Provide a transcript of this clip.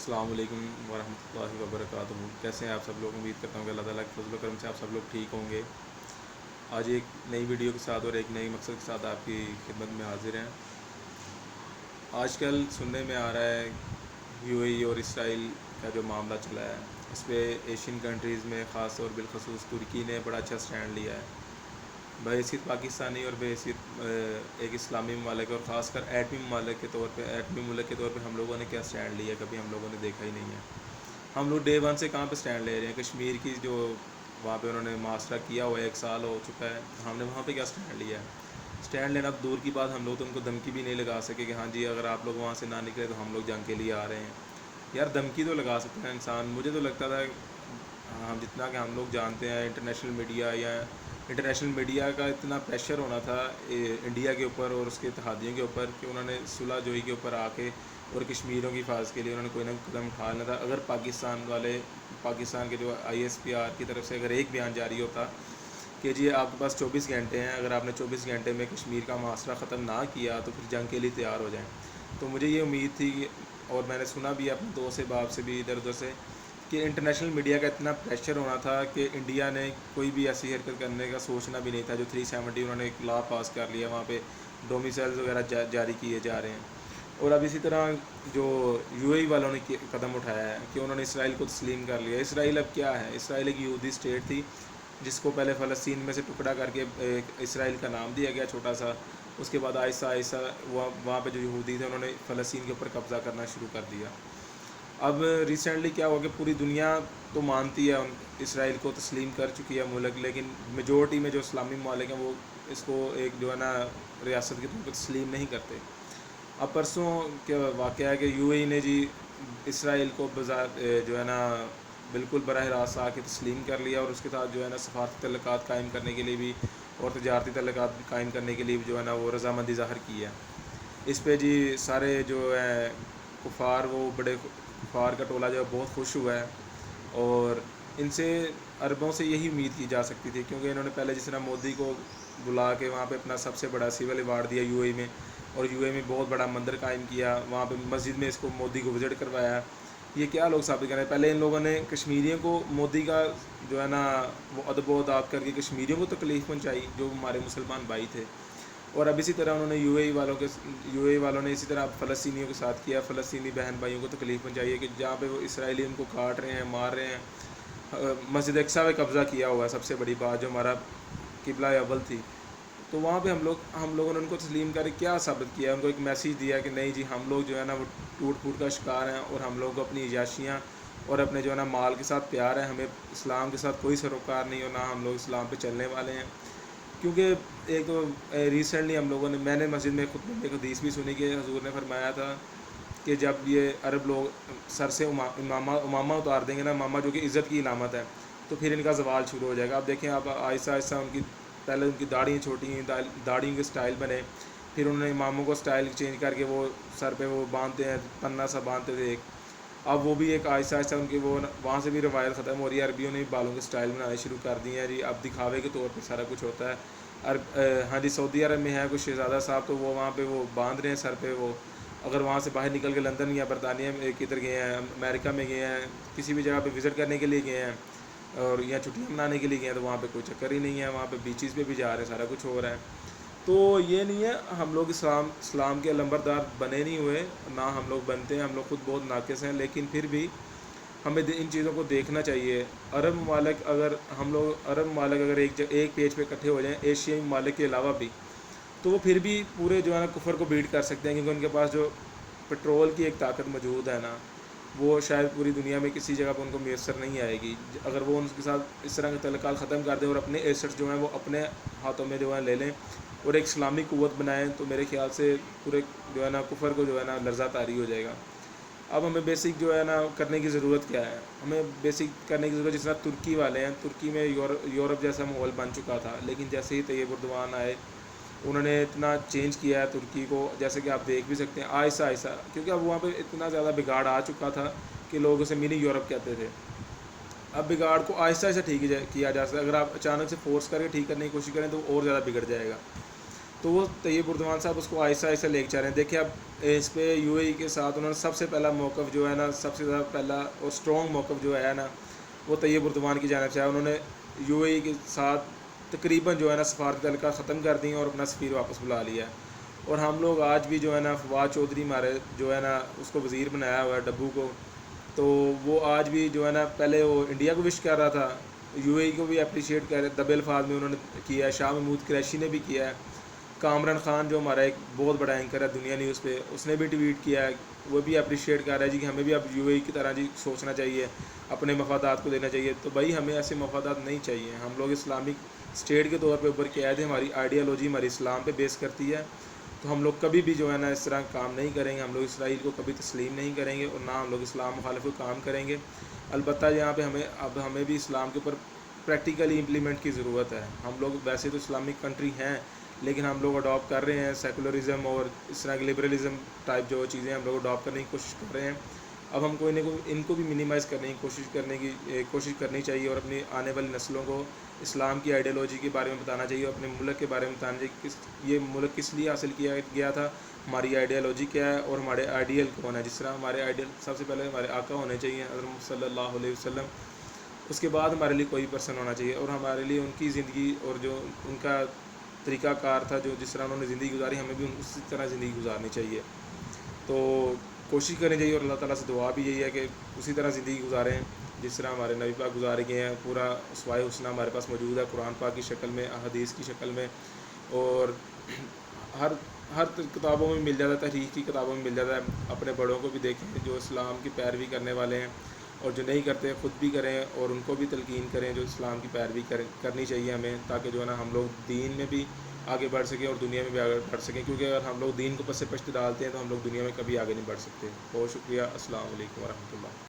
السلام علیکم ورحمۃ اللہ وبرکاتہ۔ کیسے ہیں آپ سب لوگ؟ امید کرتا ہوں کہ اللہ تعالیٰ کے فضل و کرم سے آپ سب لوگ ٹھیک ہوں گے۔ آج ایک نئی ویڈیو کے ساتھ اور ایک نئی مقصد کے ساتھ آپ کی خدمت میں حاضر ہیں۔ آج کل سننے میں آ رہا ہے یو اے ای اور اسرائیل کا جو معاملہ چلا ہے، اس پہ ایشین کنٹریز میں خاص طور بالخصوص ترکی نے بڑا اچھا سٹینڈ لیا ہے، بحیثیت پاکستانی اور بحیثیت ایک اسلامی ممالک اور خاص کر ایٹمی ممالک کے طور پہ، ایٹمی ملک کے طور پہ ہم لوگوں نے کیا سٹینڈ لیا ہے، کبھی ہم لوگوں نے دیکھا ہی نہیں ہے۔ ہم لوگ ڈے ون سے کہاں پہ سٹینڈ لے رہے ہیں؟ کشمیر کی جو وہاں پہ انہوں نے معاشرہ کیا ہوا ہے، 1 سال ہو چکا ہے، ہم نے وہاں پہ کیا سٹینڈ لیا ہے؟ سٹینڈ لینا اب دور کی بات، ہم لوگ تو ان کو دھمکی بھی نہیں لگا سکے کہ ہاں جی اگر آپ لوگ وہاں سے نہ نکلے تو ہم لوگ جنگ کے لیے آ رہے ہیں۔ یار دھمکی تو لگا سکتے ہیں انسان، مجھے تو لگتا تھا ہم جتنا کہ ہم لوگ جانتے ہیں انٹرنیشنل میڈیا کا اتنا پریشر ہونا تھا انڈیا کے اوپر اور اس کے اتحادیوں کے اوپر کہ انہوں نے صلح جوئی کے اوپر آ کے اور کشمیریوں کی حفاظت کے لیے انہوں نے کوئی نہ قدم اٹھا لینا تھا۔ اگر پاکستان کے جو ISPR کی طرف سے اگر ایک بیان جاری ہوتا کہ جی آپ کے پاس 24 گھنٹے ہیں، اگر آپ نے 24 گھنٹے میں کشمیر کا محاصرہ ختم نہ کیا تو پھر جنگ کے لیے تیار ہو جائیں، تو مجھے یہ امید تھی اور میں نے سنا بھی اپنے دوست سے باپ سے بھی ادھر ادھر سے کہ انٹرنیشنل میڈیا کا اتنا پریشر ہونا تھا کہ انڈیا نے کوئی بھی ایسی حرکت کرنے کا سوچنا بھی نہیں تھا۔ جو 370 انہوں نے ایک لا پاس کر لیا، وہاں پہ ڈومیسائلز وغیرہ جاری کیے جا رہے ہیں۔ اور اب اسی طرح جو یو اے ای والوں نے قدم اٹھایا ہے کہ انہوں نے اسرائیل کو تسلیم کر لیا۔ اسرائیل اب کیا ہے؟ اسرائیل ایک یہودی اسٹیٹ تھی جس کو پہلے فلسطین میں سے ٹکڑا کر کے اسرائیل کا نام دیا گیا چھوٹا سا، اس کے بعد آہستہ آہستہ وہاں پہ جو یہودی تھے انہوں نے فلسطین کے اوپر قبضہ کرنا شروع کر دیا۔ اب ریسنٹلی کیا ہوا کہ پوری دنیا تو مانتی ہے اسرائیل کو تسلیم کر چکی ہے ملک، لیکن میجورٹی میں جو اسلامی ممالک ہیں وہ اس کو ایک جو ہے نا ریاست کے طور پر تسلیم نہیں کرتے۔ اب پرسوں کیا واقعہ ہے کہ یو اے ای نے جی اسرائیل کو جو ہے نا بالکل براہ راست آ کے تسلیم کر لیا، اور اس کے ساتھ جو ہے نا سفارتی تعلقات قائم کرنے کے لیے بھی اور تجارتی تعلقات قائم کرنے کے لیے بھی جو ہے نا وہ رضامندی ظاہر کی ہے۔ اس پہ جی سارے جو ہے کفار، وہ بڑے کفار کا ٹولہ جو ہے بہت خوش ہوا ہے، اور ان سے عربوں سے یہی امید کی جا سکتی تھی، کیونکہ انہوں نے پہلے جس طرح مودی کو بلا کے وہاں پہ اپنا سب سے بڑا سول ایوارڈ دیا یو اے ای میں، اور یو اے میں بہت بڑا مندر قائم کیا، وہاں پہ مسجد میں اس کو مودی کو وزٹ کروایا۔ یہ کیا لوگ ثابت کر رہے ہیں؟ پہلے ان لوگوں نے کشمیریوں کو مودی کا جو ہے نا وہ ادب و ادا کر کے کشمیریوں کو تکلیف پہنچائی جو ہمارے مسلمان بھائی تھے، اور اب اسی طرح انہوں نے یو اے ای والوں نے اسی طرح فلسطینیوں کے ساتھ کیا، فلسطینی بہن بھائیوں کو تکلیف پہنچائی ہے کہ جہاں پہ وہ اسرائیلی ان کو کاٹ رہے ہیں، مار رہے ہیں۔ مسجد اقصیٰ پہ قبضہ کیا ہوا ہے، سب سے بڑی بات جو ہمارا قبلہ اول تھی، تو وہاں پہ ہم لوگوں نے ان کو تسلیم کر کیا ثابت کیا؟ ان کو ایک میسیج دیا کہ نہیں جی ہم لوگ جو ہے نا وہ ٹوٹ پھوٹ کا شکار ہیں، اور ہم لوگ اپنی عیاشیاں اور اپنے جو ہے نا مال کے ساتھ پیار ہے، ہمیں اسلام کے ساتھ کوئی سروکار نہیں، اور نہ ہم لوگ اسلام پہ چلنے والے ہیں۔ کیونکہ ایک ریسنٹلی میں نے مسجد میں خطبے میں ایک حدیث بھی سنی کہ حضور نے فرمایا تھا کہ جب یہ عرب لوگ سر سے امامہ اتار دیں گے نا، امامہ جو کہ عزت کی علامت ہے، تو پھر ان کا زوال شروع ہو جائے گا۔ اب دیکھیں آپ آہستہ آہستہ پہلے ان کی داڑھی چھوٹی ہیں، داڑھیوں کے سٹائل بنے، پھر انہوں نے اماموں کو سٹائل چینج کر کے وہ سر پہ وہ باندھتے ہیں، پنا سا باندھتے تھے ایک، اب وہ بھی ایک آہستہ آہستہ ان کی وہ وہاں سے بھی روایت ختم ہو رہی ہے، عربیوں نے بالوں کے سٹائل بنانے شروع کر دیے ہیں جی، اب دکھاوے کے طور پہ سارا کچھ ہوتا ہے۔ ہاں جی سعودی عرب میں ہے کچھ شہزادہ صاحب، تو وہ وہاں پہ وہ باندھ رہے ہیں سر پہ، وہ اگر وہاں سے باہر نکل کے لندن یا برطانیہ میں کدھر گئے ہیں، امریکہ میں گئے ہیں، کسی بھی جگہ پہ وزٹ کرنے کے لیے گئے ہیں اور یا چھٹیاں منانے کے لیے گئے ہیں، تو وہاں پہ کوئی چکر ہی نہیں ہے، وہاں پہ بیچز پہ بھی جا رہے ہیں، سارا کچھ ہو رہا ہے۔ تو یہ نہیں ہے ہم لوگ اسلام کے علمبردار بنے نہیں ہوئے، نہ ہم لوگ بنتے ہیں، ہم لوگ خود بہت ناقص ہیں، لیکن پھر بھی ہمیں ان چیزوں کو دیکھنا چاہیے۔ عرب ممالک اگر ایک پیج پہ اکٹھے ہو جائیں، ایشیائی ممالک کے علاوہ بھی، تو وہ پھر بھی پورے جو ہے نا کفر کو بیٹ کر سکتے ہیں، کیونکہ ان کے پاس جو پٹرول کی ایک طاقت موجود ہے نا، وہ شاید پوری دنیا میں کسی جگہ پہ ان کو میسر نہیں آئے گی۔ اگر وہ ان کے ساتھ اس طرح کے تعلقات ختم کر دیں اور اپنے ایسٹس جو ہیں وہ اپنے ہاتھوں میں جو ہے لے لیں اور ایک اسلامی قوت بنائیں، تو میرے خیال سے پورے جو ہے نا کفر کو جو ہے نا لرزہ طاری ہو جائے گا۔ اب ہمیں بیسک جو ہے نا کرنے کی ضرورت کیا ہے؟ ہمیں بیسک کرنے کی ضرورت جس طرح ترکی والے ہیں، ترکی میں یورپ جیسا ماحول بن چکا تھا، لیکن جیسے ہی طیب اردوان آئے انہوں نے اتنا چینج کیا ہے ترکی کو، جیسے کہ آپ دیکھ بھی سکتے ہیں آہستہ آہستہ، کیونکہ اب وہاں پہ اتنا زیادہ بگاڑ آ چکا تھا کہ لوگ اسے منی یورپ کہتے تھے۔ اب بگاڑ کو آہستہ آہستہ ٹھیک کیا جا سکتا ہے، اگر آپ اچانک سے فورس کر کے ٹھیک کرنے کی کوشش کریں تو وہ اور زیادہ بگڑ جائے گا۔ تو وہ طیب اردوان صاحب اس کو آہستہ آہستہ لے کے چل رہے ہیں. دیکھیں اب اس پہ یو اے ای کے ساتھ انہوں نے سب سے پہلا موقف جو ہے نا، سب سے زیادہ پہلا اور اسٹرانگ موقف جو ہے نا، وہ طیب اردوان کی جانب سے ہے. انہوں نے یو اے ای کے ساتھ تقریباً جو ہے نا سفارت تعلقات ختم کر دی اور اپنا سفیر واپس بلا لیا. اور ہم لوگ آج بھی جو ہے نا فواد چودھری ہمارے جو ہے نا اس کو وزیر بنایا ہوا ہے ڈبو کو، تو وہ آج بھی جو ہے نا، پہلے وہ انڈیا کو وش کر رہا تھا، یو اے ای کو بھی اپریشیٹ کر رہے، دبے الفاظ میں انہوں نے کیا ہے. شاہ محمود قریشی نے بھی کیا ہے. کامران خان جو ہمارا ایک بہت بڑا اینکر ہے دنیا نیوز پہ، اس نے بھی ٹویٹ کیا ہے، وہ بھی اپریشیٹ کر رہا ہے جی کہ ہمیں بھی اب یو اے ای کی طرح جی سوچنا چاہیے، اپنے مفادات کو دینا چاہیے. تو بھائی ہمیں ایسے مفادات نہیں چاہیے. ہم لوگ اسلامک اسٹیٹ کے طور پہ اوپر کے آئے تھے، ہماری آئیڈیالوجی ہماری اسلام پہ بیس کرتی ہے. تو ہم لوگ کبھی بھی جو ہے نا اس طرح کام نہیں کریں گے. ہم لوگ اسرائیل کو کبھی تسلیم نہیں کریں گے، اور نہ ہم لوگ اسلام مخالف کو کام کریں گے. البتہ یہاں پہ ہمیں بھی اسلام کے اوپر پریکٹیکلی امپلیمنٹ کی ضرورت ہے. ہم لوگ ویسے تو اسلامک کنٹری ہیں، لیکن ہم لوگ اڈاپٹ کر رہے ہیں سیکولرزم اور اس طرح کی لبرلزم ٹائپ جو چیزیں ہم لوگ اڈاپٹ کرنے کی کوشش کر رہے ہیں. اب ہم کوئی نہ کوئی ان کو بھی منیمائز کرنے کی کوشش کرنی چاہیے، اور اپنی آنے والی نسلوں کو اسلام کی آئیڈیالوجی کے بارے میں بتانا چاہیے، اپنے ملک کے بارے میں بتانا چاہیے یہ ملک کس لیے حاصل کیا گیا تھا، ہماری آئیڈیالوجی کیا ہے، اور ہمارے آئیڈیل کون ہے. جس طرح ہمارے آئیڈیل سب سے پہلے ہمارے آقا ہونے چاہیے حضرت صلی اللہ علیہ وسلم، اس کے بعد ہمارے لیے کوئی پرسن ہونا چاہیے، اور ہمارے لیے ان کی زندگی اور جو ان کا طریقہ کار تھا، جو جس طرح انہوں نے زندگی گزاری، ہمیں بھی اسی طرح زندگی گزارنی چاہیے. تو کوشش کرنی چاہیے، اور اللہ تعالیٰ سے دعا بھی یہی ہے کہ اسی طرح زندگی گزاریں جس طرح ہمارے نبی پاک گزارے گئے ہیں. پورا اسوائے حسنہ ہمارے پاس موجود ہے قرآن پاک کی شکل میں، احادیث کی شکل میں، اور ہر کتابوں میں مل جاتا ہے، تحریف کی کتابوں میں مل جاتا ہے. اپنے بڑوں کو بھی دیکھیں جو اسلام کی پیروی کرنے والے ہیں، اور جو نہیں کرتے خود بھی کریں، اور ان کو بھی تلقین کریں جو اسلام کی پیروی کرنی چاہیے ہمیں، تاکہ جو ہے نا ہم لوگ دین میں بھی آگے بڑھ سکیں اور دنیا میں بھی آگے بڑھ سکیں. کیونکہ اگر ہم لوگ دین کو پس پشت ڈالتے ہیں تو ہم لوگ دنیا میں کبھی آگے نہیں بڑھ سکتے. بہت شکریہ. السلام علیکم ورحمۃ اللہ.